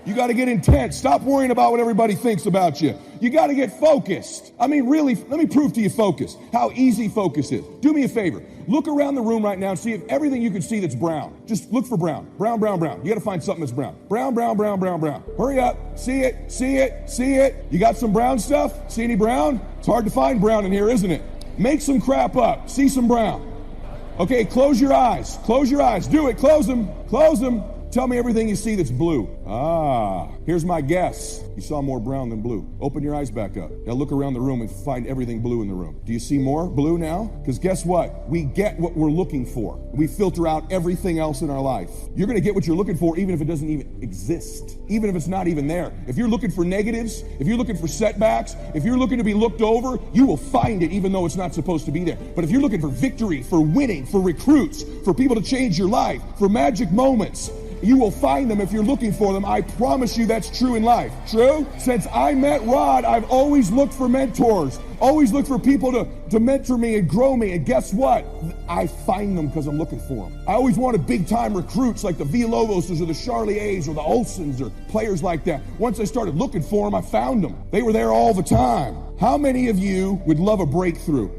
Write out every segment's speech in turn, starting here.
You got to get intense. Stop worrying about what everybody thinks about you. You got to get focused. I mean, really, let me prove to you focus, how easy focus is. Do me a favor. Look around the room right now and see if everything you can see that's brown. Just look for brown. Brown, brown, brown. You got to find something that's brown. Brown, brown, brown, brown, brown. Hurry up. See it, see it, see it. You got some brown stuff? See any brown? It's hard to find brown in here, isn't it? Make some crap up. See some brown. Okay, close your eyes. Close your eyes. Do it. Close them. Close them. Tell me everything you see that's blue. Here's my guess. You saw more brown than blue. Open your eyes back up. Now look around the room and find everything blue in the room. Do you see more blue now? Because guess what? We get what we're looking for. We filter out everything else in our life. You're going to get what you're looking for even if it doesn't even exist. Even if it's not even there. If you're looking for negatives, if you're looking for setbacks, if you're looking to be looked over, you will find it even though it's not supposed to be there. But if you're looking for victory, for winning, for recruits, for people to change your life, for magic moments, you will find them if you're looking for them. I promise you that's true in life. True? Since I met Rod, I've always looked for mentors. Always looked for people to mentor me and grow me. And guess what? I find them because I'm looking for them. I always wanted big-time recruits like the Villalobos or the Charlie A's or the Olsons or players like that. Once I started looking for them, I found them. They were there all the time. How many of you would love a breakthrough?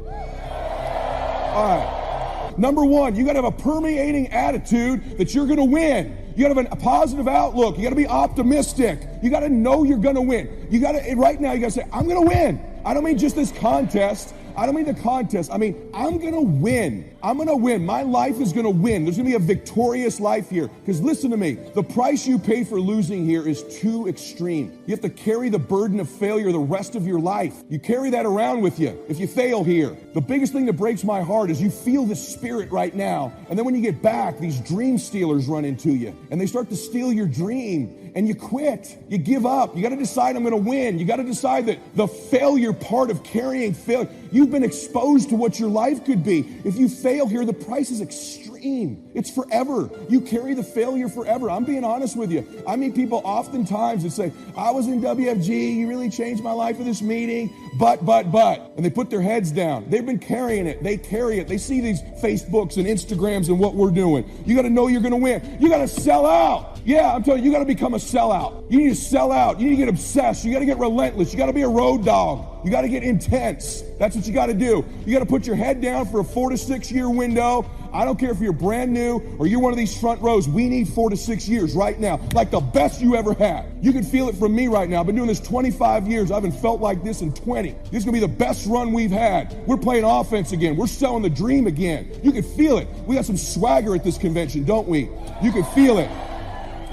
All right. Number one, you got to have a permeating attitude that you're going to win. You got to have a positive outlook. You got to be optimistic. You got to know you're going to win. You got to, right now, you got to say, I'm going to win. I don't mean just this contest. I don't mean the contest. I mean, I'm going to win. I'm going to win. My life is going to win. There's going to be a victorious life here. Because listen to me, the price you pay for losing here is too extreme. You have to carry the burden of failure the rest of your life. You carry that around with you if you fail here. The biggest thing that breaks my heart is you feel this spirit right now. And then when you get back, these dream stealers run into you. And they start to steal your dream. And you quit. You give up. You got to decide I'm going to win. You got to decide that the failure part of carrying failure, you've been exposed to what your life could be. If you fail here, the price is extreme. It's forever. You carry the failure forever. I'm being honest with you. I meet people oftentimes that say, I was in WFG. You really changed my life for this meeting. But. And they put their heads down. They've been carrying it. They carry it. They see these Facebooks and Instagrams and what we're doing. You got to know you're going to win. You got to sell out. Yeah, I'm telling you, you got to become a sellout. You need to sell out. You need to get obsessed. You got to get relentless. You got to be a road dog. You got to get intense. That's what you got to do. You got to put your head down for a 4 to 6 year window. I don't care if you're brand new or you're one of these front rows. We need 4 to 6 years right now, like the best you ever had. You can feel it from me right now. I've been doing this 25 years. I haven't felt like this in 20. This is going to be the best run we've had. We're playing offense again. We're selling the dream again. You can feel it. We got some swagger at this convention, don't we? You can feel it.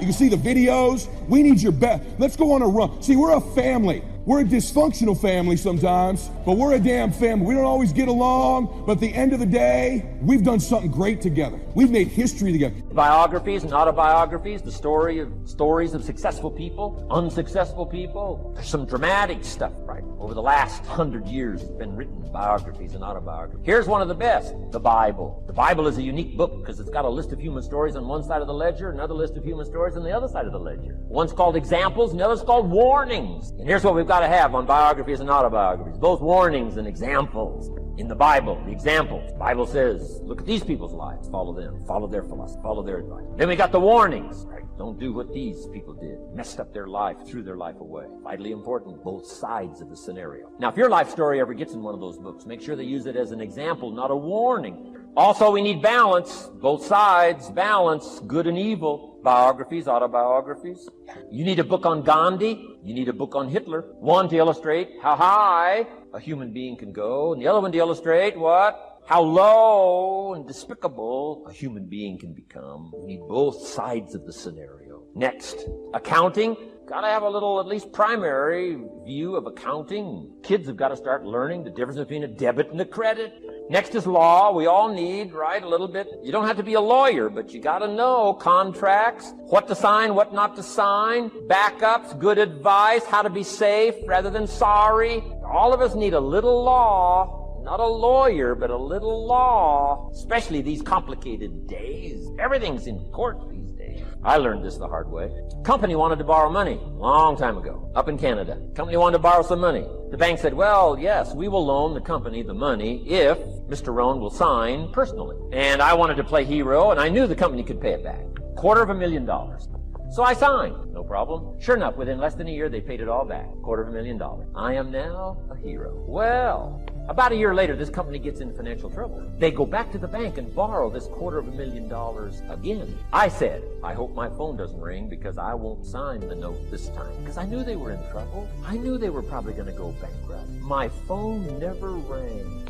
You can see the videos. We need your best. Let's go on a run. See, we're a family. We're a dysfunctional family sometimes, but we're a damn family. We don't always get along, but at the end of the day, we've done something great together. We've made history together. Biographies and autobiographies, the stories of successful people, unsuccessful people. There's some dramatic stuff, right? Over the last 100 years, it's been written biographies and autobiographies. Here's one of the best, the Bible. The Bible is a unique book because it's got a list of human stories on one side of the ledger, another list of human stories on the other side of the ledger. One's called examples, and the other's called warnings. And here's what we've got to have on biographies and autobiographies, both warnings and examples. In the Bible, the examples, the Bible says, look at these people's lives, follow them, follow their philosophy, follow their advice. Then we got the warnings, right? Don't do what these people did, messed up their life, threw their life away. Vitally important, both sides of the scenario. Now, if your life story ever gets in one of those books, make sure they use it as an example, not a warning. Also, we need balance, both sides, balance, good and evil. Biographies, autobiographies. You need a book on Gandhi. You need a book on Hitler. One to illustrate how high a human being can go, and the other one to illustrate what? How low and despicable a human being can become. You need both sides of the scenario. Next, accounting. Got to have a little, at least primary view of accounting. Kids have got to start learning the difference between a debit and a credit. Next is law. We all need, right, a little bit. You don't have to be a lawyer, but you got to know contracts, what to sign, what not to sign, backups, good advice, how to be safe rather than sorry. All of us need a little law. Not a lawyer, but a little law, especially these complicated days. Everything's in court these days. I learned this the hard way. Company wanted to borrow money a long time ago, up in Canada. Company wanted to borrow some money. The bank said, well, yes, we will loan the company the money if Mr. Rohn will sign personally. And I wanted to play hero, and I knew the company could pay it back. $250,000. So I signed. No problem. Sure enough, within less than a year, they paid it all back. $250,000. I am now a hero. Well, about a year later, this company gets in financial trouble. They go back to the bank and borrow this $250,000 again. I said, I hope my phone doesn't ring because I won't sign the note this time. Because I knew they were in trouble. I knew they were probably going to go bankrupt. My phone never rang.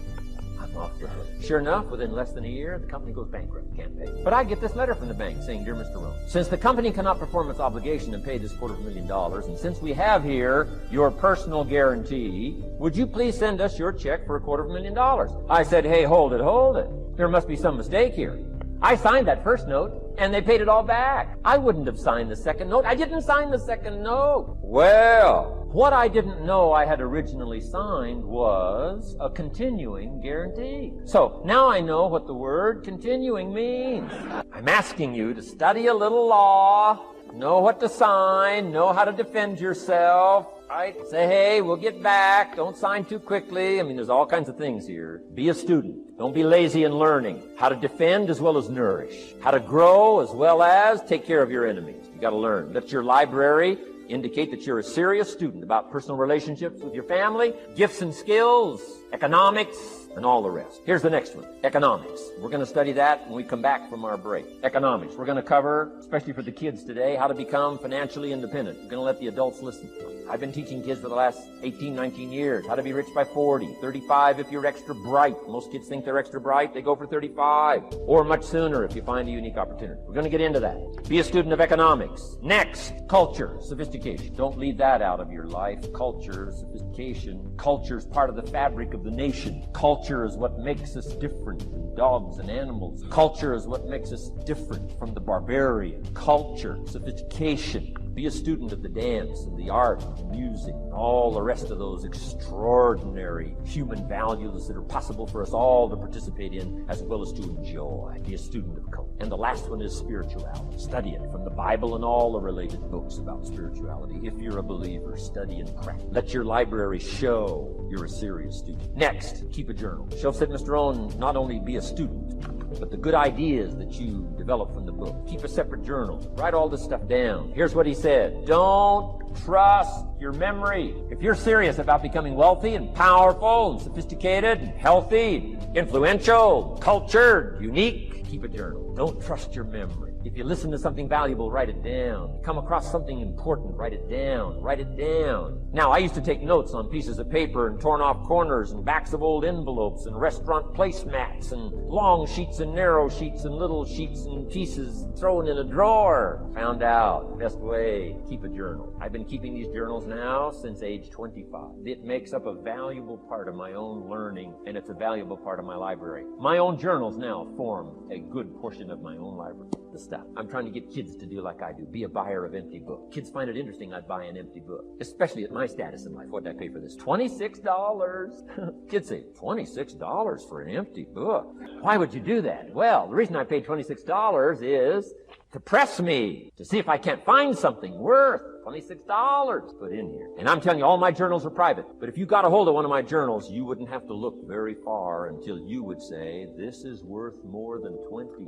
I'm off the hook. Sure enough, within less than a year, the company goes bankrupt. Can't pay. But I get this letter from the bank saying, Dear Mr. Rohn, since the company cannot perform its obligation and pay this $250,000, and since we have here your personal guarantee, would you please send us your check for $250,000? I said, hey, hold it. There must be some mistake here. I signed that first note, and they paid it all back. I wouldn't have signed the second note. I didn't sign the second note. Well, what I didn't know I had originally signed was a continuing guarantee. So now I know what the word continuing means. I'm asking you to study a little law, know what to sign, know how to defend yourself. Right? Say, hey, we'll get back. Don't sign too quickly. I mean, there's all kinds of things here. Be a student. Don't be lazy in learning. How to defend as well as nourish. How to grow as well as take care of your enemies. You got to learn. Let your library indicate that you're a serious student about personal relationships with your family, gifts and skills, economics, and all the rest. Here's the next one, economics. We're going to study that when we come back from our break. Economics. We're going to cover, especially for the kids today, how to become financially independent. We're going to let the adults listen. I've been teaching kids for the last 18, 19 years how to be rich by 40, 35 if you're extra bright. Most kids think they're extra bright. They go for 35 or much sooner if you find a unique opportunity. We're going to get into that. Be a student of economics. Next, culture, sophistication. Don't leave that out of your life. Culture, sophistication. Culture is part of the fabric of the nation. Culture is what makes us different from dogs and animals. Culture is what makes us different from the barbarian. Culture, sophistication. Be a student of the dance and the art and the music and all the rest of those extraordinary human values that are possible for us all to participate in as well as to enjoy. Be a student of culture. And the last one is spirituality. Study it from the Bible and all the related books about spirituality. If you're a believer, study and practice. Let your library show you're a serious student. Next, keep a journal. Show that Mr. Rohn not only be a student, but the good ideas that you develop from the book. Keep a separate journal. Write all this stuff down. Here's what he said. Don't trust your memory. If you're serious about becoming wealthy and powerful and sophisticated and healthy, influential, cultured, unique, keep a journal. Don't trust your memory. If you listen to something valuable, write it down. Come across something important, write it down. Write it down. Now, I used to take notes on pieces of paper and torn off corners and backs of old envelopes and restaurant placemats and long sheets and narrow sheets and little sheets and pieces thrown in a drawer. Found out the best way, keep a journal. I've been keeping these journals now since age 25. It makes up a valuable part of my own learning, and it's a valuable part of my library. My own journals now form a good portion of my own library. The stuff. I'm trying to get kids to do like I do. Be a buyer of empty books. Kids find it interesting I'd buy an empty book, especially at my status in life. What did I pay for this? $26. Kids say, $26 for an empty book? Why would you do that? Well, the reason I paid $26 is to press me, to see if I can't find something worth $26 put in here. And I'm telling you, all my journals are private. But if you got a hold of one of my journals, you wouldn't have to look very far until you would say, this is worth more than $26.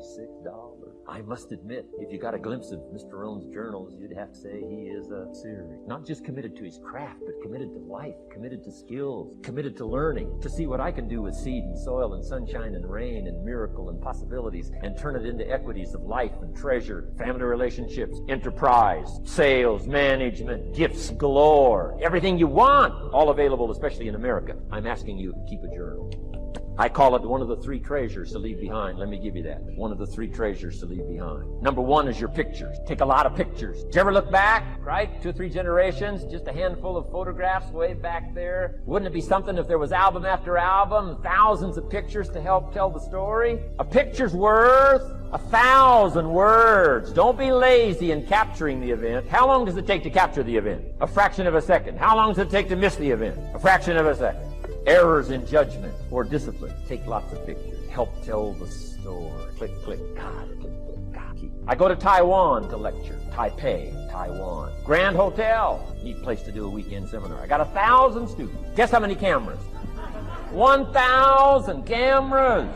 I must admit, if you got a glimpse of Mr. Rohn's journals, you'd have to say he is a serious, not just committed to his craft, but committed to life, committed to skills, committed to learning, to see what I can do with seed and soil and sunshine and rain and miracle and possibilities and turn it into equities of life and treasure, family relationships, enterprise, sales, management, gifts galore, everything you want, all available, especially in America. I'm asking you to keep a journal. I call it one of the three treasures to leave behind. Let me give you that. One of the three treasures to leave behind. Number one is your pictures. Take a lot of pictures. Did you ever look back, right? 2 or 3 generations, just a handful of photographs way back there. Wouldn't it be something if there was album after album, thousands of pictures to help tell the story? A picture's worth 1,000 words. Don't be lazy in capturing the event. How long does it take to capture the event? A fraction of a second. How long does it take to miss the event? A fraction of a second. Errors in judgment or discipline. Take lots of pictures. Help tell the story. Click, click, God, click, click, God. I go to Taiwan to lecture. Taipei, Taiwan. Grand Hotel. Neat place to do a weekend seminar. I got 1,000 students. Guess how many cameras? 1,000 cameras.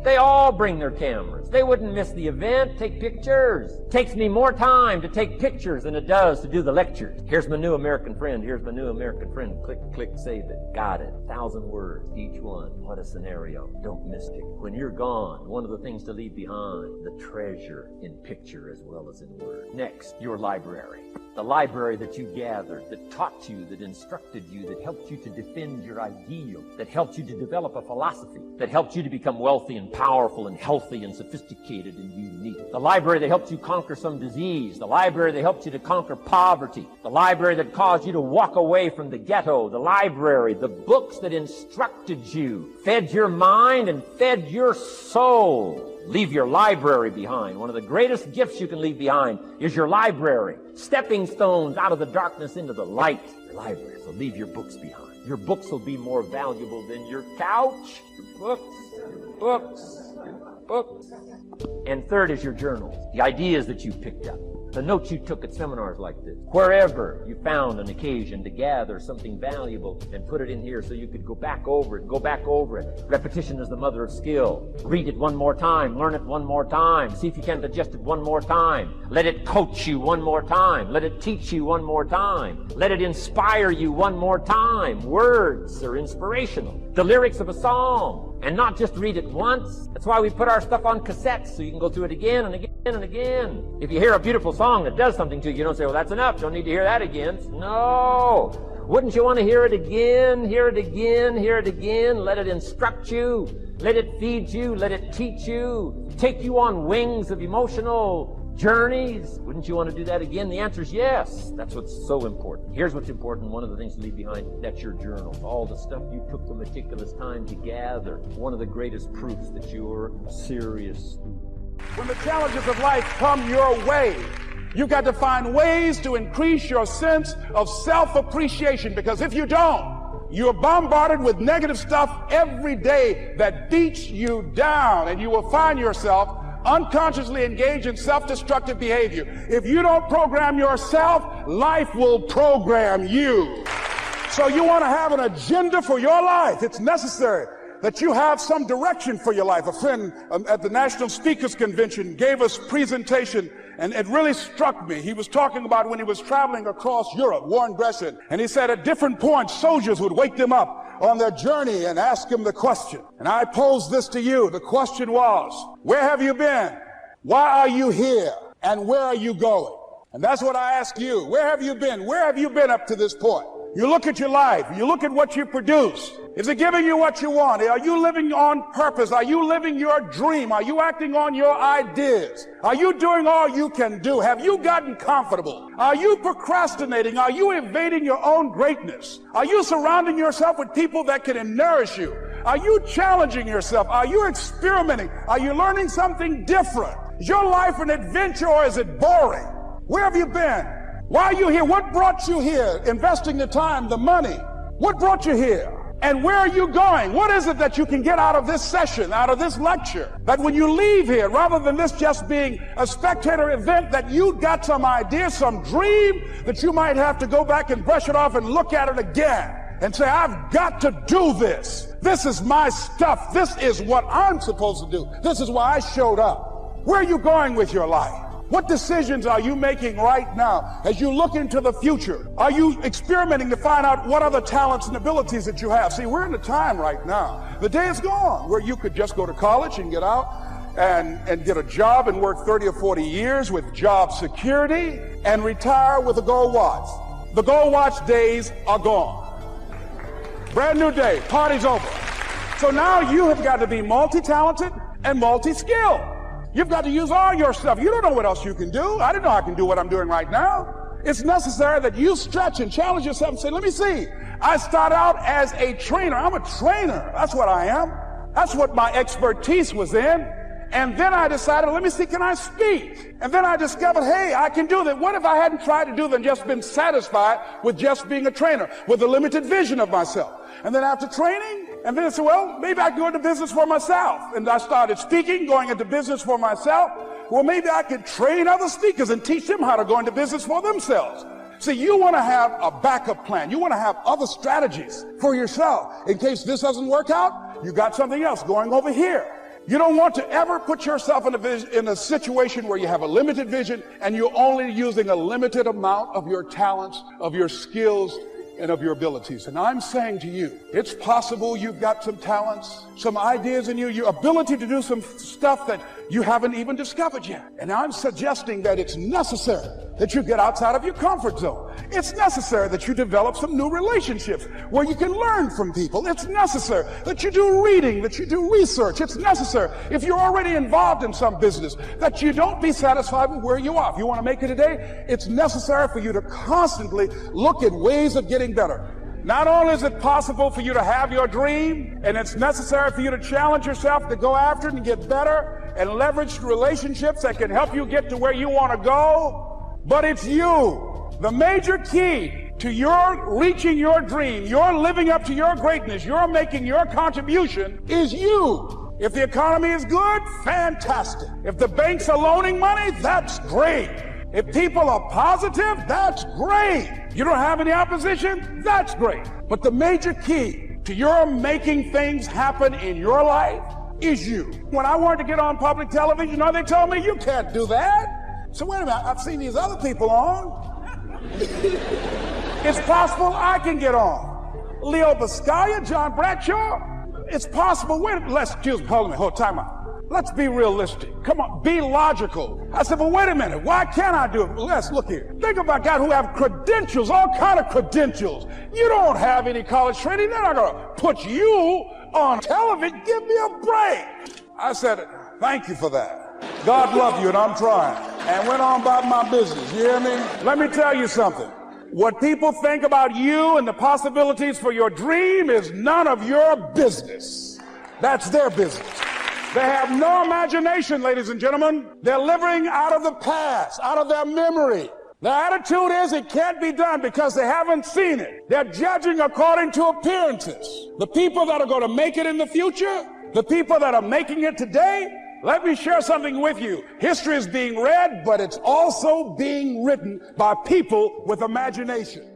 They all bring their cameras. They wouldn't miss the event, take pictures. Takes me more time to take pictures than it does to do the lectures. Here's my new American friend. Here's my new American friend. Click, click, save it. Got it. 1,000 words, each one. What a scenario. Don't miss it. When you're gone, one of the things to leave behind, the treasure in picture as well as in word. Next, your library. The library that you gathered, that taught you, that instructed you, that helped you to defend your ideal, that helped you to develop a philosophy, that helped you to become wealthy and powerful and healthy and sophisticated and unique. The library that helped you conquer some disease. The library that helped you to conquer poverty. The library that caused you to walk away from the ghetto. The library, the books that instructed you, fed your mind and fed your soul. Leave your library behind. One of the greatest gifts you can leave behind is your library. Stepping stones out of the darkness into the light. Your library. So leave your books behind. Your books will be more valuable than your couch. Your books. Your books. Your books. And third is your journals. The ideas that you picked up. The notes you took at seminars like this. Wherever you found an occasion to gather something valuable and put it in here so you could go back over it, go back over it. Repetition is the mother of skill. Read it one more time. Learn it one more time. See if you can digest it one more time. Let it coach you one more time. Let it teach you one more time. Let it inspire you one more time. Words are inspirational. The lyrics of a song. And not just read it once. That's why we put our stuff on cassettes so you can go through it again and again and again. If you hear a beautiful song that does something to you, you don't say, well, that's enough. Don't need to hear that again. No. Wouldn't you want to hear it again, hear it again, hear it again? Let it instruct you. Let it feed you. Let it teach you. Take you on wings of emotional journeys. Wouldn't you want to do that again? The answer is yes. That's what's so important. Here's what's important. One of the things to leave behind, that's your journal. All the stuff you took the meticulous time to gather. One of the greatest proofs that you're a serious student. When the challenges of life come your way, you've got to find ways to increase your sense of self-appreciation, because if you don't, you're bombarded with negative stuff every day that beats you down, and you will find yourself unconsciously engaged in self-destructive behavior. If you don't program yourself, life will program you. So you want to have an agenda for your life. It's necessary that you have some direction for your life. A friend at the National Speakers Convention gave us a presentation, and it really struck me. He was talking about when he was traveling across Europe, Warren Gresham, and he said at different points, soldiers would wake them up on their journey and ask him the question. And I posed this to you. The question was, where have you been? Why are you here? And where are you going? And that's what I ask you. Where have you been? Where have you been up to this point? You look at your life. You look at what you produce. Is it giving you what you want? Are you living on purpose? Are you living your dream? Are you acting on your ideas? Are you doing all you can do? Have you gotten comfortable? Are you procrastinating? Are you evading your own greatness? Are you surrounding yourself with people that can nourish you? Are you challenging yourself? Are you experimenting? Are you learning something different? Is your life an adventure, or is it boring? Where have you been? Why are you here? What brought you here? Investing the time, the money. What brought you here? And where are you going? What is it that you can get out of this session, out of this lecture? That when you leave here, rather than this just being a spectator event, that you got some idea, some dream, that you might have to go back and brush it off and look at it again and say, I've got to do this. This is my stuff. This is what I'm supposed to do. This is why I showed up. Where are you going with your life? What decisions are you making right now as you look into the future? Are you experimenting to find out what other talents and abilities that you have? See, we're in a time right now. The day is gone where you could just go to college and get out and get a job and work 30 or 40 years with job security and retire with a gold watch. The gold watch days are gone. Brand new day. Party's over. So now you have got to be multi-talented and multi-skilled. You've got to use all your stuff. You don't know what else you can do. I didn't know I can do what I'm doing right now. It's necessary that you stretch and challenge yourself and say, let me see. I start out as a trainer. I'm a trainer. That's what I am. That's what my expertise was in. And then I decided, let me see, can I speak? And then I discovered, hey, I can do that. What if I hadn't tried to do that and just been satisfied with just being a trainer, with a limited vision of myself? And then after training, and then I said, well, maybe I can go into business for myself. And I started speaking, going into business for myself. Well, maybe I could train other speakers and teach them how to go into business for themselves. See, you want to have a backup plan. You want to have other strategies for yourself. In case this doesn't work out, you got something else going over here. You don't want to ever put yourself in a situation where you have a limited vision and you're only using a limited amount of your talents, of your skills, and of your abilities. And I'm saying to you, it's possible you've got some talents, some ideas in you, your ability to do some stuff that you haven't even discovered yet. And I'm suggesting that it's necessary that you get outside of your comfort zone. It's necessary that you develop some new relationships where you can learn from people. It's necessary that you do reading, that you do research. It's necessary, if you're already involved in some business, that you don't be satisfied with where you are. If you want to make it today, it's necessary for you to constantly look at ways of getting better. Not only is it possible for you to have your dream, and it's necessary for you to challenge yourself to go after it and get better and leverage relationships that can help you get to where you want to go, but it's you. The major key to your reaching your dream, your living up to your greatness, your making your contribution is you. If the economy is good, fantastic. If the banks are loaning money, that's great. If people are positive, that's great. You don't have any opposition, that's great. But the major key to your making things happen in your life is you. When I wanted to get on public television, you know, they told me, you can't do that. So wait a minute, I've seen these other people on. It's possible I can get on. Leo Biscaya, John Bradshaw. It's possible. Time out. Let's be realistic. Come on, be logical. I said, well, wait a minute. Why can't I do it? Well, let's look here. Think about guys who have credentials, all kind of credentials. You don't have any college training. They're not going to put you on television. Give me a break. I said, thank you for that. God love you, and I'm trying. And went on about my business. You hear me? Let me tell you something. What people think about you and the possibilities for your dream is none of your business. That's their business. They have no imagination, ladies and gentlemen. They're living out of the past, out of their memory. Their attitude is it can't be done because they haven't seen it. They're judging according to appearances. The people that are going to make it in the future, the people that are making it today, let me share something with you. History is being read, but it's also being written by people with imagination.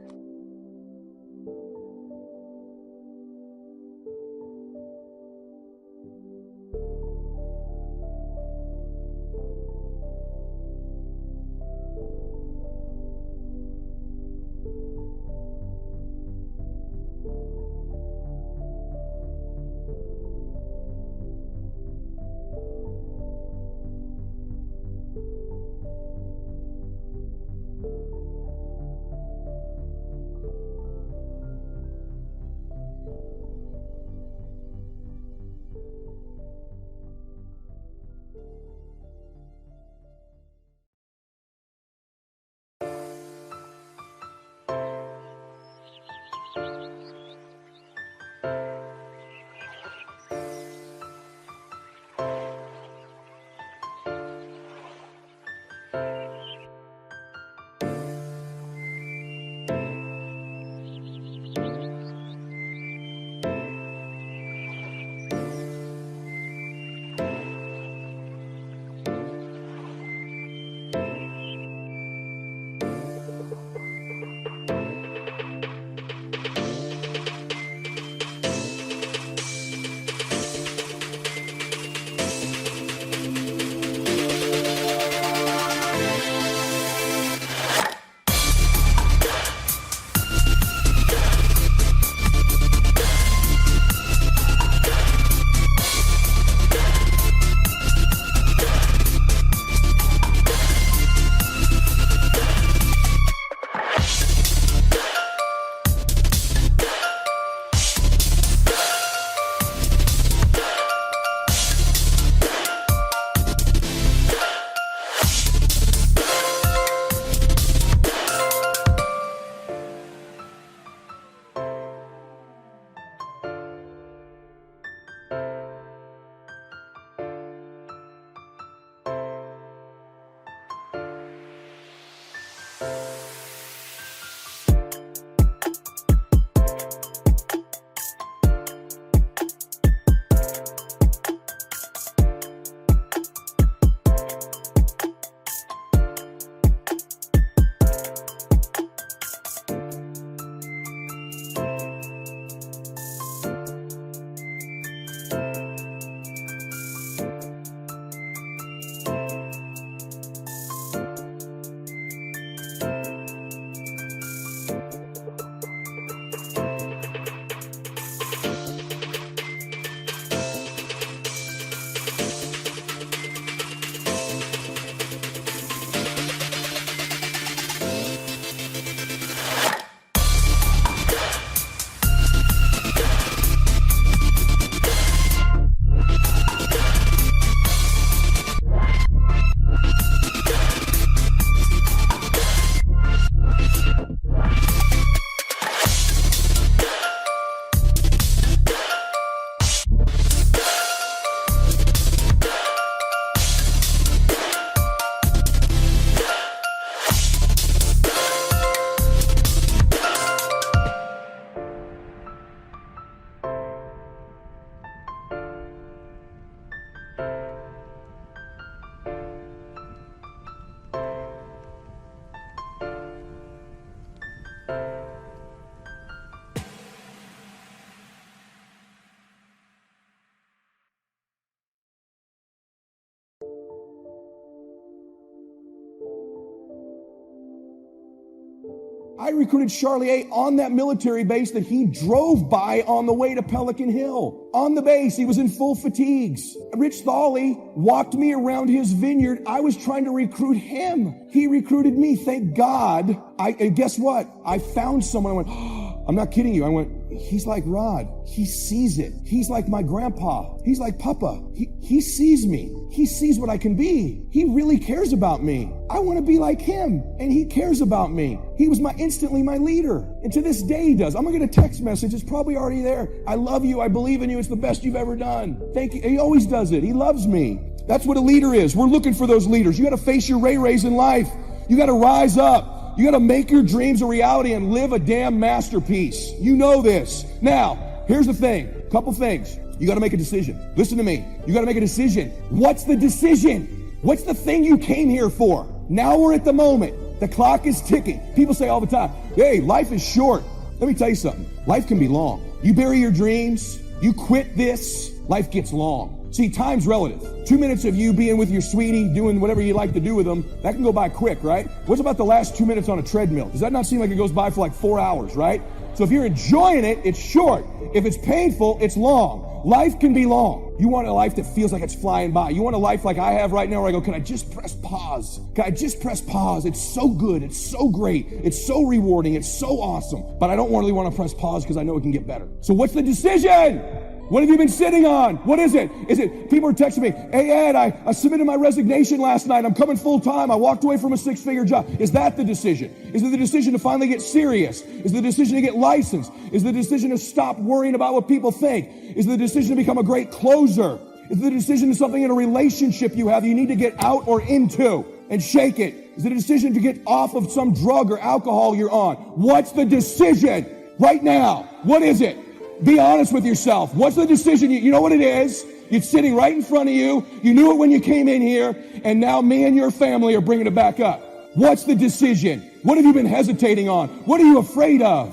I recruited Charlie A. on that military base that he drove by on the way to Pelican Hill. On the base, he was in full fatigues. Rich Thawley walked me around his vineyard. I was trying to recruit him. He recruited me. Thank God. And guess what? I found someone. I went, oh, I'm not kidding you. I went, he's like Rod. He sees it. He's like my grandpa. He's like Papa. He sees me. He sees what I can be. He really cares about me. I want to be like him, and he cares about me. He was instantly my leader. And to this day he does. I'm going to get a text message. It's probably already there. I love you. I believe in you. It's the best you've ever done. Thank you. He always does it. He loves me. That's what a leader is. We're looking for those leaders. You got to face your Ray-Rays in life. You got to rise up. You got to make your dreams a reality and live a damn masterpiece. You know this. Now, here's the thing. Couple things. You got to make a decision. Listen to me. You got to make a decision. What's the decision? What's the thing you came here for? Now we're at the moment. The clock is ticking. People say all the time, hey, life is short. Let me tell you something. Life can be long. You bury your dreams. You quit this. Life gets long. See, time's relative. 2 minutes of you being with your sweetie, doing whatever you like to do with them, that can go by quick, right? What's about the last 2 minutes on a treadmill? Does that not seem like it goes by for like 4 hours, right? So if you're enjoying it, it's short. If it's painful, it's long. Life can be long. You want a life that feels like it's flying by. You want a life like I have right now where I go, can I just press pause? Can I just press pause? It's so good. It's so great. It's so rewarding. It's so awesome. But I don't really want to press pause because I know it can get better. So what's the decision? What have you been sitting on? What is it? Is it people are texting me, hey Ed, I submitted my resignation last night. I'm coming full time. I walked away from a 6-figure job. Is that the decision? Is it the decision to finally get serious? Is it the decision to get licensed? Is it the decision to stop worrying about what people think? Is it the decision to become a great closer? Is it the decision to something in a relationship you have you need to get out or into and shake it? Is it a decision to get off of some drug or alcohol you're on? What's the decision right now? What is it? Be honest with yourself. What's the decision? You know what it is? It's sitting right in front of you. You knew it when you came in here, and now me and your family are bringing it back up. What's the decision? What have you been hesitating on? What are you afraid of?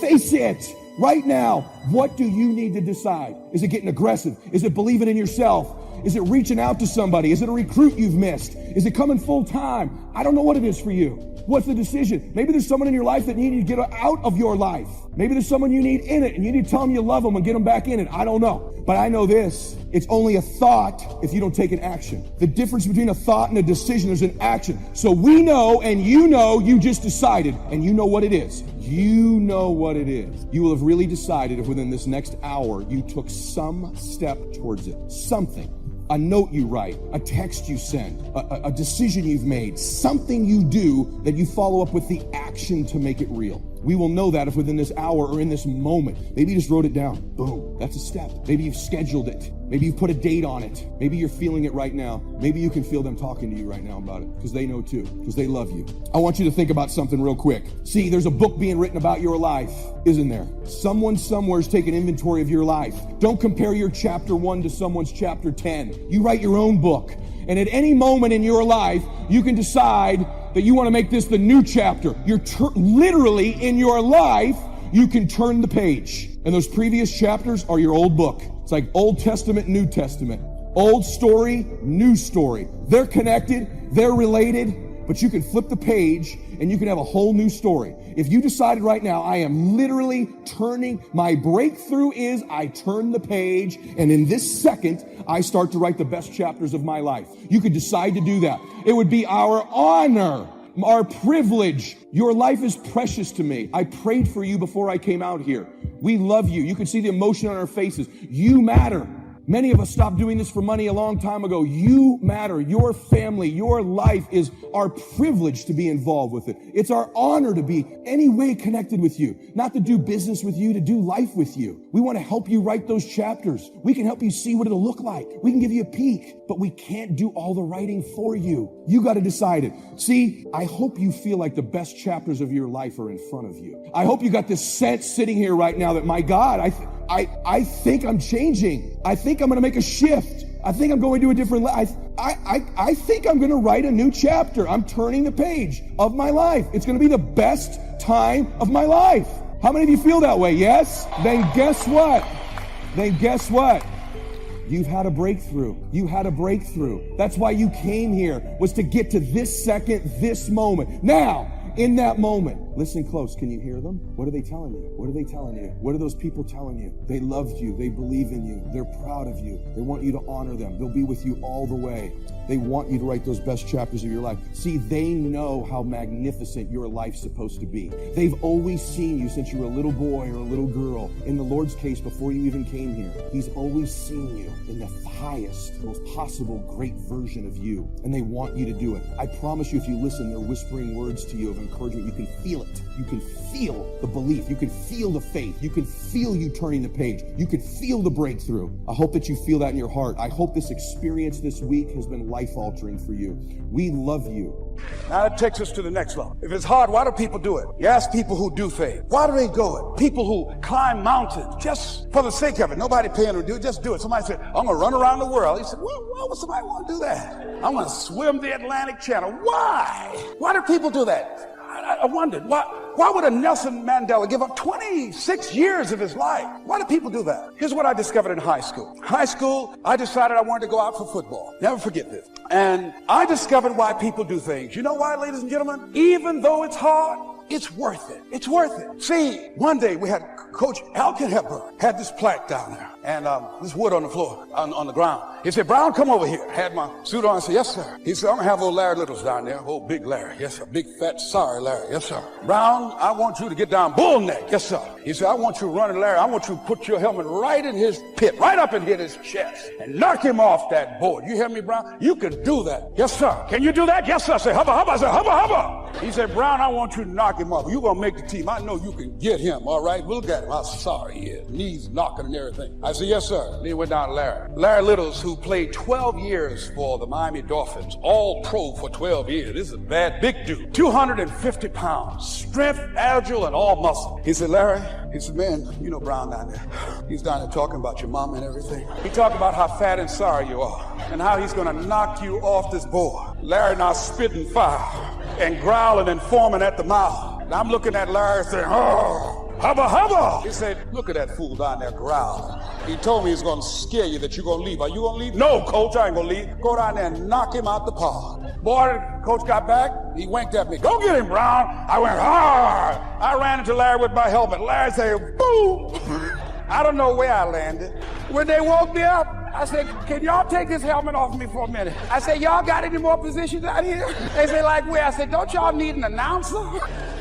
Face it right now. What do you need to decide? Is it getting aggressive? Is it believing in yourself? Is it reaching out to somebody? Is it a recruit you've missed? Is it coming full time? I don't know what it is for you. What's the decision? Maybe there's someone in your life that you need to get out of your life. Maybe there's someone you need in it and you need to tell them you love them and get them back in it. I don't know. But I know this. It's only a thought if you don't take an action. The difference between a thought and a decision is an action. So we know and you just decided and you know what it is. You know what it is. You will have really decided if within this next hour you took some step towards it. Something. A note you write, a text you send, a decision you've made, something you do that you follow up with the action to make it real. We will know that if within this hour or in this moment, maybe you just wrote it down. Boom, that's a step. Maybe you've scheduled it. Maybe you've put a date on it. Maybe you're feeling it right now. Maybe you can feel them talking to you right now about it because they know too, because they love you. I want you to think about something real quick. See, there's a book being written about your life, isn't there? Someone somewhere is taking inventory of your life. Don't compare your chapter 1 to someone's chapter 10. You write your own book. And at any moment in your life, you can decide that you want to make this the new chapter. You're literally in your life, you can turn the page. And those previous chapters are your old book. It's like Old Testament, New Testament. Old story, new story. They're connected, they're related, but you can flip the page and you can have a whole new story. If you decided right now, I am literally turning, my breakthrough is I turn the page, and in this second, I start to write the best chapters of my life. You could decide to do that. It would be our honor, our privilege. Your life is precious to me. I prayed for you before I came out here. We love you. You can see the emotion on our faces. You matter. Many of us stopped doing this for money a long time ago. You matter. Your family, your life is our privilege to be involved with it. It's our honor to be any way connected with you, not to do business with you, to do life with you. We want to help you write those chapters. We can help you see what it'll look like. We can give you a peek, but we can't do all the writing for you. You got to decide it. See, I hope you feel like the best chapters of your life are in front of you. I hope you got this sense sitting here right now that, my God, I think I'm changing. I think I'm going to make a shift. I think I'm going to a different life. I think I'm going to write a new chapter. I'm turning the page of my life. It's going to be the best time of my life. How many of you feel that way? Yes? Then guess what? You've had a breakthrough. You had a breakthrough. That's why you came here, was to get to this second, this moment. Now, in that moment, listen close. Can you hear them? What are they telling you? What are they telling you? What are those people telling you? They loved you. They believe in you. They're proud of you. They want you to honor them. They'll be with you all the way. They want you to write those best chapters of your life. See, they know how magnificent your life's supposed to be. They've always seen you since you were a little boy or a little girl. In the Lord's case, before you even came here, He's always seen you in the highest, most possible great version of you. And they want you to do it. I promise you, if you listen, they're whispering words to you of encouragement. You can feel it. You can feel the belief. You can feel the faith. You can feel you turning the page. You can feel the breakthrough. I hope that you feel that in your heart. I hope this experience this week has been life-altering for you. We love you. Now that takes us to the next level. If it's hard, why do people do it? You ask people who do things. Why do they go it? People who climb mountains just for the sake of it. Nobody paying them to do it. Just do it. Somebody said, I'm going to run around the world. He said, well, why would somebody want to do that? I'm going to swim the Atlantic Channel. Why? Why do people do that? I wondered, why would a Nelson Mandela give up 26 years of his life? Why do people do that? Here's what I discovered in high school. High school, I decided I wanted to go out for football. Never forget this. And I discovered why people do things. You know why, ladies and gentlemen? Even though it's hard, it's worth it. It's worth it. See, one day we had Coach Alkin Hepburn had this plaque down there and this wood on the floor, on the ground. He said, Brown, come over here. Had my suit on. I said, yes, sir. He said, I'm going to have old Larry Littles down there. Old big Larry. Yes, sir. Big, fat, sorry Larry. Yes, sir. Brown, I want you to get down bull neck. Yes, sir. He said, I want you to run Larry. I want you to put your helmet right in his pit, right up in his chest and knock him off that board. You hear me, Brown? You can do that. Yes, sir. Can you do that? Yes, sir. I said, hubba, hubba. I said, hubba, hubba. He said, Brown, I want you to knock him off. You're going to make the team. I know you can get him. All right. Look at him. How sorry he is. Knees knocking and everything. I said, yes, sir. Then he went down to Larry. Larry Littles, who played 12 years for the Miami Dolphins, all pro for 12 years. This is a bad, big dude. 250 pounds, strength, agile, and all muscle. He said, Larry, he said, man, you know Brown down there. He's down there talking about your mama and everything. He talked about how fat and sorry you are and how he's going to knock you off this board. Larry now spitting fire and growling and foaming at the mouth. And I'm looking at Larry saying, oh, hubba, hubba. He said, look at that fool down there growling. He told me he's going to scare you that you're going to leave. Are you going to leave? No, coach, I ain't going to leave. Go down there and knock him out the park. Boy, coach got back. He winked at me. Go get him, Brown. I went hard. I ran into Larry with my helmet. Larry said, boom. I don't know where I landed. When they woke me up, I said, can y'all take this helmet off me for a minute? I said, y'all got any more positions out here? They said, like where? I said, don't y'all need an announcer?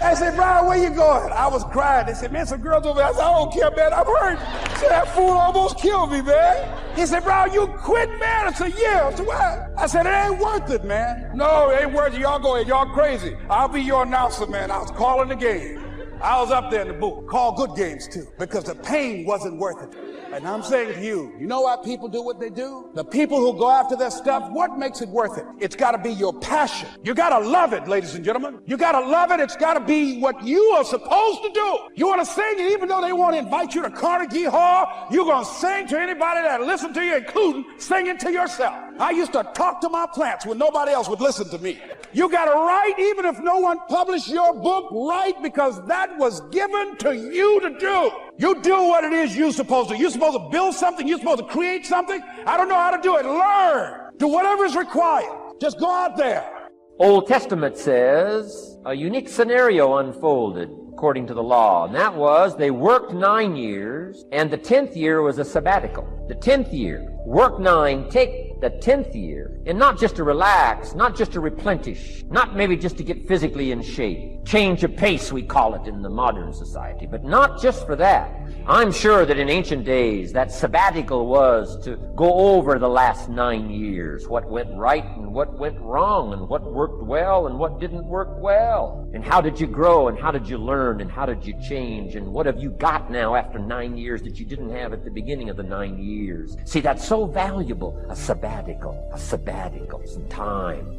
I said, Brian, where you going? I was crying. They said, man, some girls over there. I said, I don't care, man. I'm hurt. I said, that fool almost killed me, man. He said, Brian, you quit, man. I said, yeah. I said, what? I said, it ain't worth it, man. No, it ain't worth it. Y'all go ahead. Y'all crazy. I'll be your announcer, man. I was calling the game. I was up there in the booth. Call good games, too, because the pain wasn't worth it. And I'm saying to you, you know why people do what they do? The people who go after their stuff, what makes it worth it? It's got to be your passion. You got to love it, ladies and gentlemen. You got to love it. It's got to be what you are supposed to do. You want to sing, and even though they want to invite you to Carnegie Hall, you're going to sing to anybody that listens to you, including singing to yourself. I used to talk to my plants when nobody else would listen to me. You got to write, even if no one published your book, write, because that was given to you to do. You do what it is you're supposed to. You're supposed to build something. You're supposed to create something. I don't know how to do it. Learn. Do whatever is required. Just go out there. Old Testament says a unique scenario unfolded according to the law, and that was they worked 9 years, and the 10th year was a sabbatical. The 10th year, work 9, take the 10th year, and not just to relax, not just to replenish, not maybe just to get physically in shape. Change of pace, we call it in the modern society, but not just for that. I'm sure that in ancient days, that sabbatical was to go over the last 9 years, what went right and what went wrong, and what worked well and what didn't work well. And how did you grow and how did you learn? learn and how did you change and what have you got now after 9 years that you didn't have at the beginning of the 9 years. See, that's so valuable. A sabbatical, some time.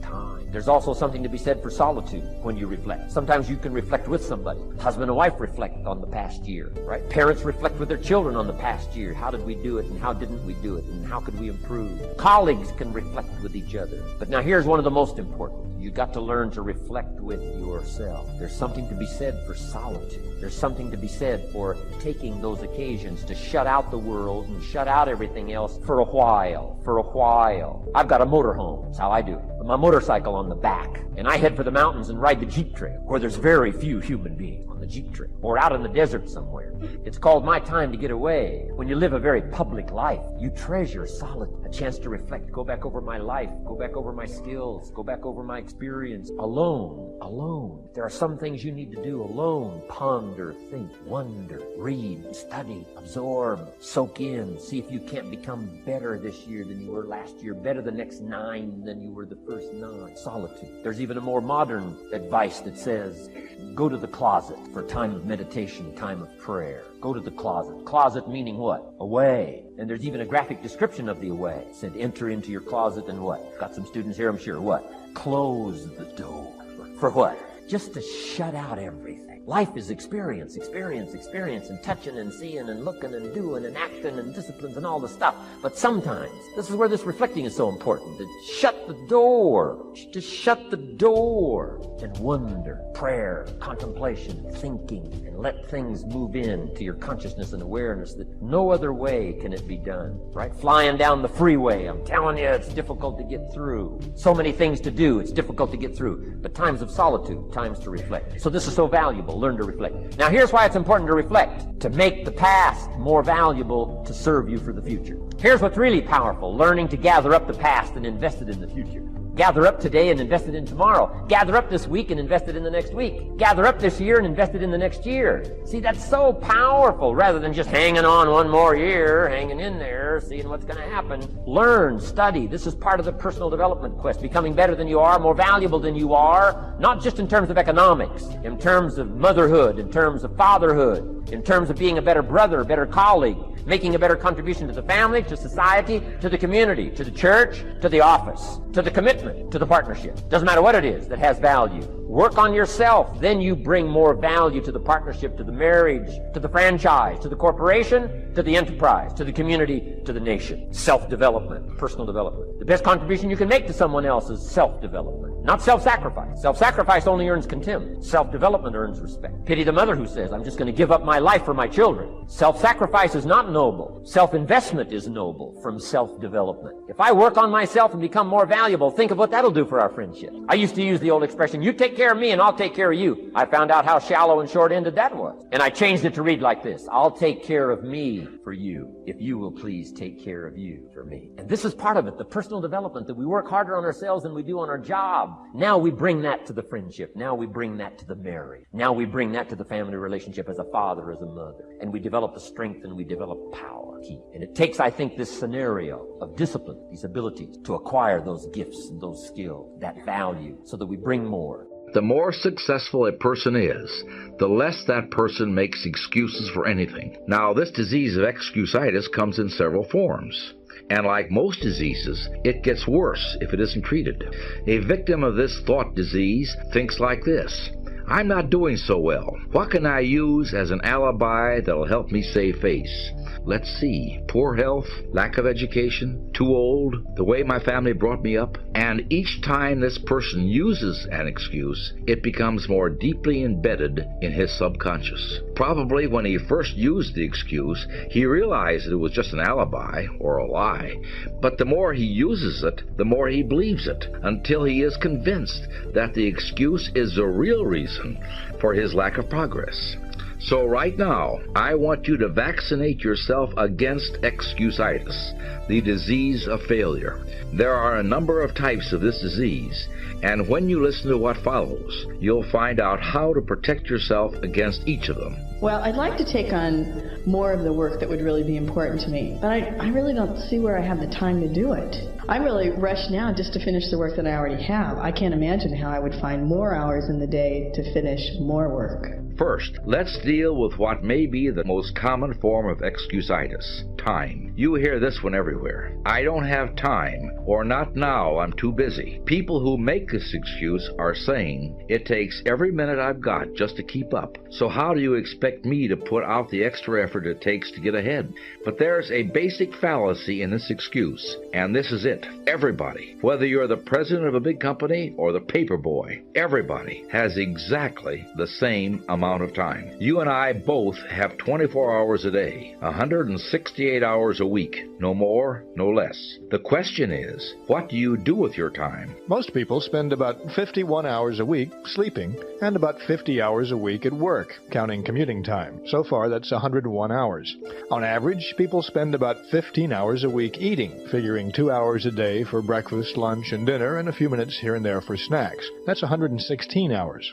There's also something to be said for solitude when you reflect. Sometimes you can reflect with somebody. Husband and wife reflect on the past year, right? Parents reflect with their children on the past year. How did we do it and how didn't we do it and how could we improve? Colleagues can reflect with each other. But now here's one of the most important. You got to learn to reflect with yourself. There's something to be said for solitude. There's something to be said for taking those occasions to shut out the world and shut out everything else for a while. I've got a motorhome. That's how I do it. With my motorcycle on the back. And I head for the mountains and ride the Jeep Trail, where there's very few human beings on the Jeep Trail, or out in the desert somewhere. It's called my time to get away. When you live a very public life, you treasure solitude, a chance to reflect, go back over my life, go back over my skills, go back over my experience, alone. There are some things you need to do alone. Ponder, think, wonder, read, study, absorb, soak in, see if you can't become better this year than you were last year, better the next 9 than you were the first 9. Solitude. There's even a more modern advice that says, go to the closet for time of meditation, time of prayer. Go to the closet. Closet meaning what? Away. And there's even a graphic description of the away. It said, enter into your closet and what? Got some students here, I'm sure. What? Close the door. For what? Just to shut out everything. Life is experience, and touching and seeing and looking and doing and acting and disciplines and all the stuff. But sometimes, this is where this reflecting is so important, to shut the door. Just shut the door and wonder, prayer, contemplation, thinking, and let things move in to your consciousness and awareness that no other way can it be done, right? Flying down the freeway, I'm telling you, it's difficult to get through. So many things to do, it's difficult to get through. But times of solitude, times to reflect. So this is so valuable. Learn to reflect. Now here's why it's important to reflect. To make the past more valuable to serve you for the future. Here's what's really powerful. Learning to gather up the past and invest it in the future. Gather up today and invest it in tomorrow. Gather up this week and invest it in the next week. Gather up this year and invest it in the next year. See, that's so powerful rather than just hanging on one more year, hanging in there, seeing what's going to happen. Learn, study. This is part of the personal development quest. Becoming better than you are, more valuable than you are, not just in terms of economics, in terms of motherhood, in terms of fatherhood, in terms of being a better brother, a better colleague, making a better contribution to the family, to society, to the community, to the church, to the office, to the commitment, to the partnership. Doesn't matter what it is that has value. Work on yourself, then you bring more value to the partnership, to the marriage, to the franchise, to the corporation, to the enterprise, to the community, to the nation. Self-development, personal development. The best contribution you can make to someone else is self-development, not self-sacrifice. Self-sacrifice only earns contempt. Self-development earns respect. Pity the mother who says, I'm just going to give up my life for my children. Self-sacrifice is not noble. Self-investment is noble from self-development. If I work on myself and become more valuable, think of what that'll do for our friendship. I used to use the old expression, you take care of me and I'll take care of you. I found out how shallow and short-ended that was. And I changed it to read like this. I'll take care of me for you, if you will please take care of you for me. And this is part of it, the personal development, that we work harder on ourselves than we do on our job. Now we bring that to the friendship. Now we bring that to the marriage. Now we bring that to the family relationship as a father, as a mother. And we develop the strength and we develop power. And it takes, I think, this scenario of discipline, these abilities, to acquire those gifts and those skills, that value, so that we bring more. The more successful a person is, the less that person makes excuses for anything. Now, this disease of excusitis comes in several forms. And like most diseases, it gets worse if it isn't treated. A victim of this thought disease thinks like this: I'm not doing so well. What can I use as an alibi that'll help me save face? Let's see. Poor health, lack of education, too old, the way my family brought me up. And each time this person uses an excuse, it becomes more deeply embedded in his subconscious. Probably when he first used the excuse, he realized it was just an alibi or a lie. But the more he uses it, the more he believes it, until he is convinced that the excuse is the real reason for his lack of progress. So right now, I want you to vaccinate yourself against excusitis, the disease of failure. There are a number of types of this disease, and when you listen to what follows, you'll find out how to protect yourself against each of them. Well, I'd like to take on more of the work that would really be important to me, but I really don't see where I have the time to do it. I'm really rushed now just to finish the work that I already have. I can't imagine how I would find more hours in the day to finish more work. First, let's deal with what may be the most common form of excusitis: time. You hear this one everywhere. I don't have time, or not now, I'm too busy. People who make this excuse are saying, it takes every minute I've got just to keep up. So how do you expect me to put out the extra effort it takes to get ahead? But there's a basic fallacy in this excuse, and this is it. Everybody, whether you're the president of a big company or the paper boy, everybody has exactly the same amount of time. You and I both have 24 hours a day, 168 hours a week, no more, no less. The question is, what do you do with your time? Most people spend about 51 hours a week sleeping and about 50 hours a week at work, counting commuting time. So far, that's 101 hours. On average, people spend about 15 hours a week eating, figuring 2 hours a day for breakfast, lunch, and dinner, and a few minutes here and there for snacks. That's 116 hours.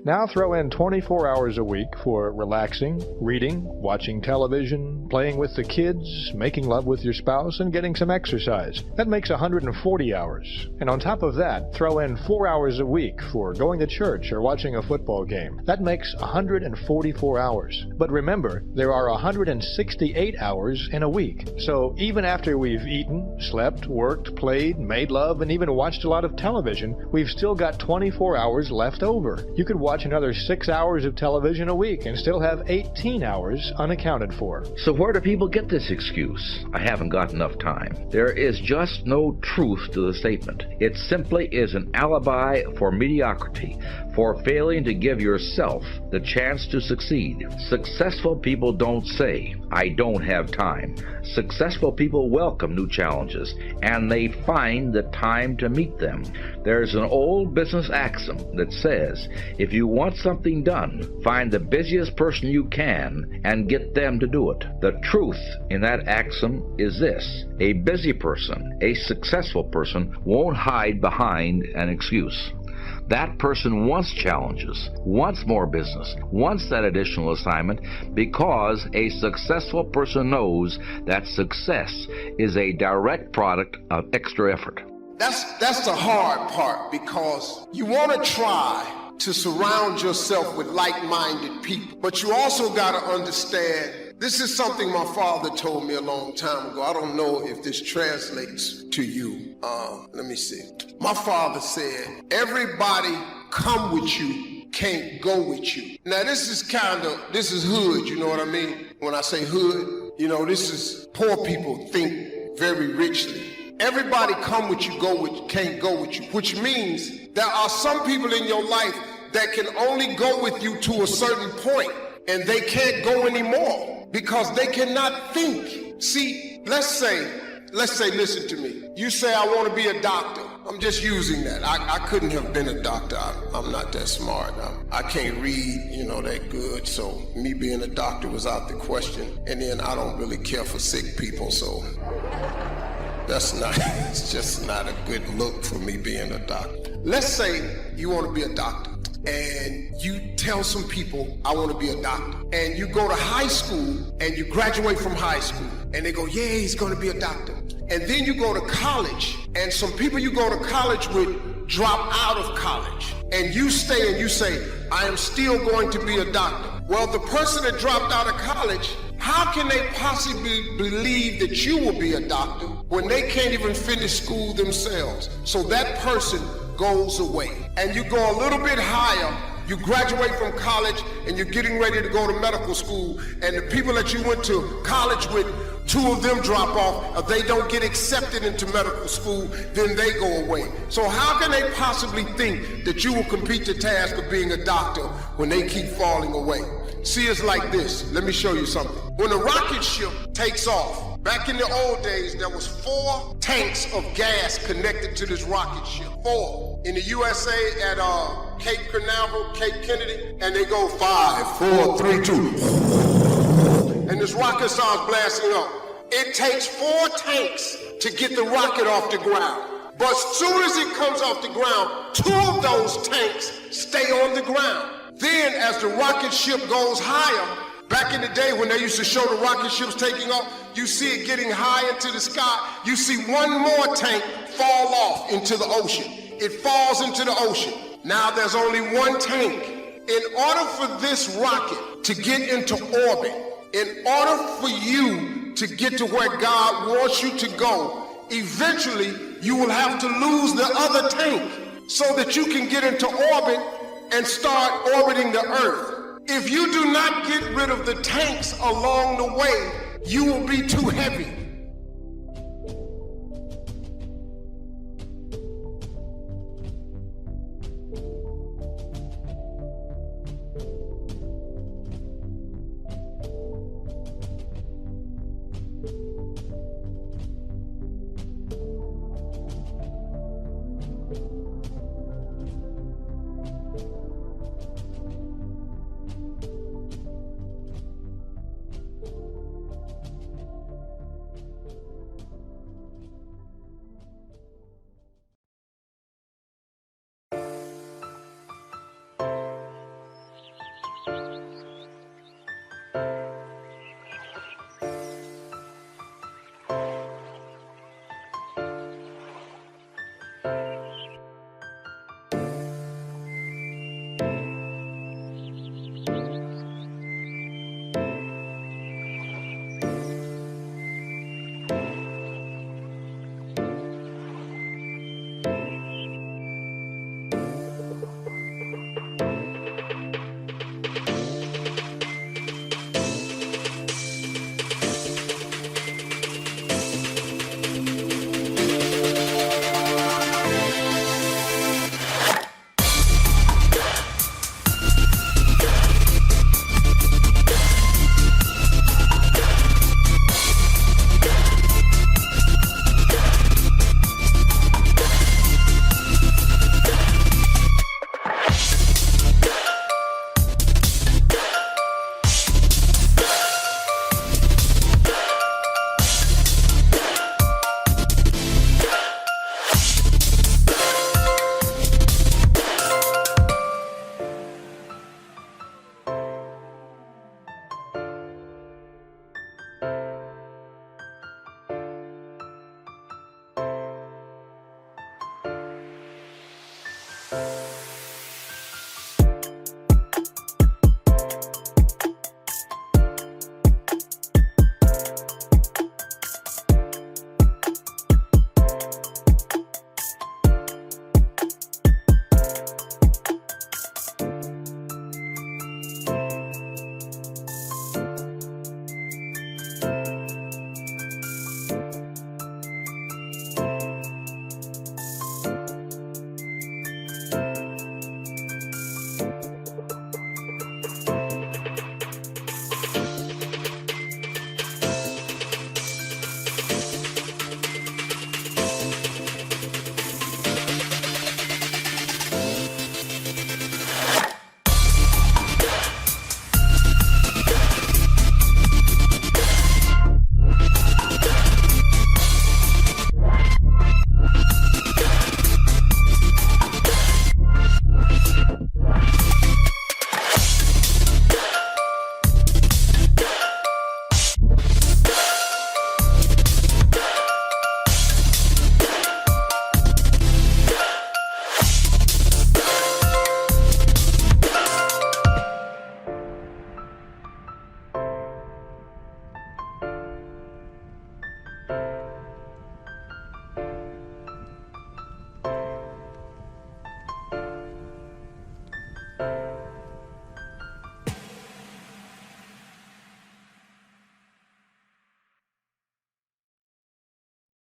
Now throw in 24 hours a week for relaxing, reading, watching television, playing with the kids, making love with your spouse, and getting some exercise. That makes 140 hours. And on top of that, throw in 4 hours a week for going to church or watching a football game. That makes 144 hours. But remember, there are 168 hours in a week. So even after we've eaten, slept, worked, played, made love, and even watched a lot of television, we've still got 24 hours left over. You could watch another 6 hours of television a week and still have 18 hours unaccounted for. So where do people get this excuse? I haven't got enough time. There is just no truth to the statement. It simply is an alibi for mediocrity, for failing to give yourself the chance to succeed. Successful people don't say, I don't have time. Successful people welcome new challenges, and they find the time to meet them. There's an old business axiom that says, if you want something done, find the busiest person you can and get them to do it. The truth in that axiom is this: a busy person, a successful person, won't hide behind an excuse. That person wants challenges, wants more business, wants that additional assignment, because a successful person knows that success is a direct product of extra effort. That's the hard part, because you want to try to surround yourself with like-minded people, but you also got to understand, this is something my father told me a long time ago. I don't know if this translates to you. Let me see. My father said, everybody come with you, can't go with you. Now this is hood, you know what I mean? When I say hood, this is poor people think very richly. Everybody come with you, can't go with you, which means there are some people in your life that can only go with you to a certain point, and they can't go anymore because they cannot think. See, let's say, listen to me. You say, I want to be a doctor. I'm just using that. I couldn't have been a doctor. I'm not that smart. I can't read, that good. So me being a doctor was out the question. And then I don't really care for sick people. So it's just not a good look for me being a doctor. Let's say you want to be a doctor. And you tell some people, I want to be a doctor. And you go to high school and you graduate from high school. And they go, yeah, he's going to be a doctor. And then you go to college, and some people you go to college with drop out of college. And you stay and you say, I am still going to be a doctor. Well, the person that dropped out of college, how can they possibly believe that you will be a doctor when they can't even finish school themselves? So that person goes away. And you go a little bit higher. You graduate from college and you're getting ready to go to medical school, and the people that you went to college with, 2 of them drop off, or they don't get accepted into medical school, then they go away. So how can they possibly think that you will complete the task of being a doctor when they keep falling away? See, it's like this. Let me show you something. When a rocket ship takes off, back in the old days, there was 4 tanks of gas connected to this rocket ship. 4. In the USA at Cape Canaveral, Cape Kennedy, and they go 5, 4, 3, 2. And this rocket starts blasting up. It takes 4 tanks to get the rocket off the ground. But as soon as it comes off the ground, 2 of those tanks stay on the ground. Then as the rocket ship goes higher, back in the day when they used to show the rocket ships taking off, you see it getting high into the sky. You see 1 more tank fall off into the ocean. It falls into the ocean. Now there's only 1 tank In order for this rocket to get into orbit, in order for you to get to where God wants you to go, eventually you will have to lose the other tank so that you can get into orbit and start orbiting the Earth. If you do not get rid of the tanks along the way, you will be too heavy.